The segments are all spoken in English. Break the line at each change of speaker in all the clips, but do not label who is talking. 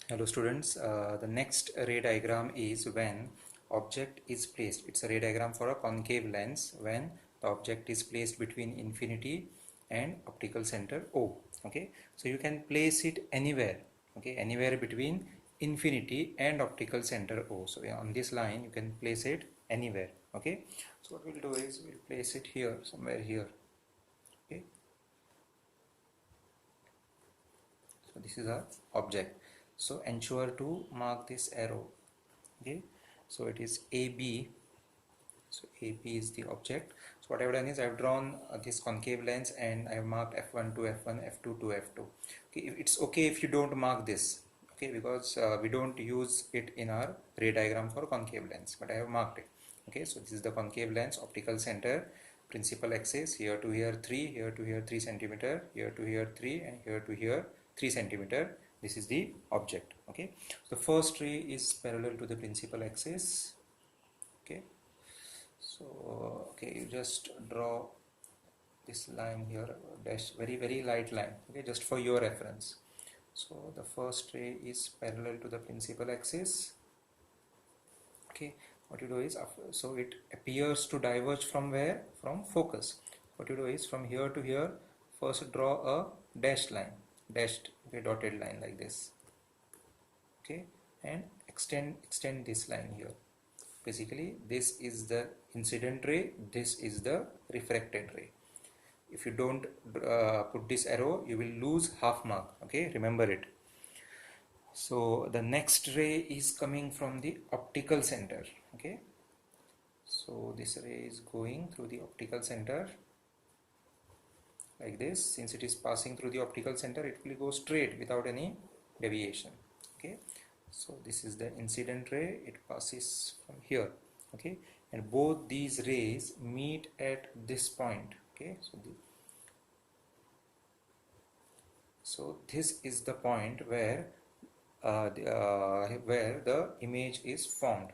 Hello students, the next ray diagram is when object is placed. It's a ray diagram for a concave lens when the object is placed between infinity and optical center O. Okay, so you can place it anywhere. Okay, anywhere between infinity and optical center O. So on this line you can place it anywhere. Okay, so what we'll do is we'll place it here, somewhere here. Okay, so this is our object. So ensure to mark this arrow. Okay, so it is AB. So AB is the object. So what I've done is I've drawn this concave lens and I've marked F1 to F1, F2 to F2. Okay, it's okay if you don't mark this. Okay, because we don't use it in our ray diagram for concave lens, but I have marked it. Okay, so this is the concave lens, optical center, principal axis, here to here 3, here to here 3 centimeter, here to here 3, and here to here 3 centimeter. This is the object. Okay, so the first ray is parallel to the principal axis. Okay, so okay, you just draw this line here, dash, very light line. Okay, just for your reference. So the first ray is parallel to the principal axis. Okay, what you do is, so it appears to diverge from where? From focus. What you do is, from here to here, first draw a dashed line, dashed, okay, dotted line like this. Okay, and extend this line here. Basically this is the incident ray, this is the refracted ray. If you don't put this arrow, you will lose half mark. Okay, remember it. So the next ray is coming from the optical center. Okay, so this ray is going through the optical center like this. Since it is passing through the optical center, it will go straight without any deviation. Okay, so this is the incident ray, it passes from here. Okay, and both these rays meet at this point. Okay, so this is the point where the image is formed.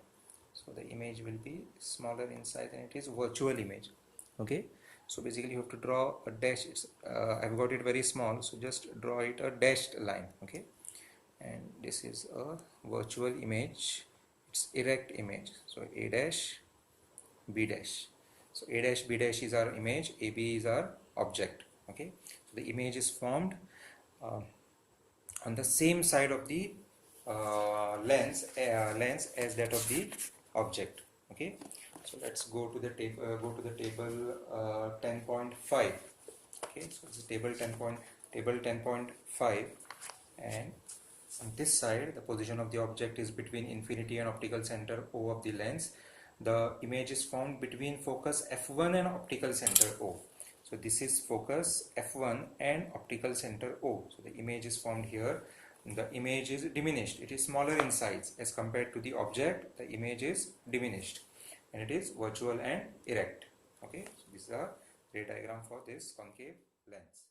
So the image will be smaller in size and it is virtual image. Okay, so basically you have to draw a dash. I've got it very small, so just draw it a dashed line. Okay, and this is a virtual image, it's erect image. So A dash, B dash. So A dash, B dash is our image, AB is our object. Okay, so the image is formed on the same side of the lens as that of the object. Okay, so let's go to the table. Go to the table 10.5. Okay, so it's table 10.5, and on this side the position of the object is between infinity and optical center O of the lens. The image is formed between focus F1 and optical center O. So this is focus F1 and optical center O. So the image is formed here. The image is diminished. It is smaller in size as compared to the object. The image is diminished and it is virtual and erect. Okay, so this is a ray diagram for this concave lens.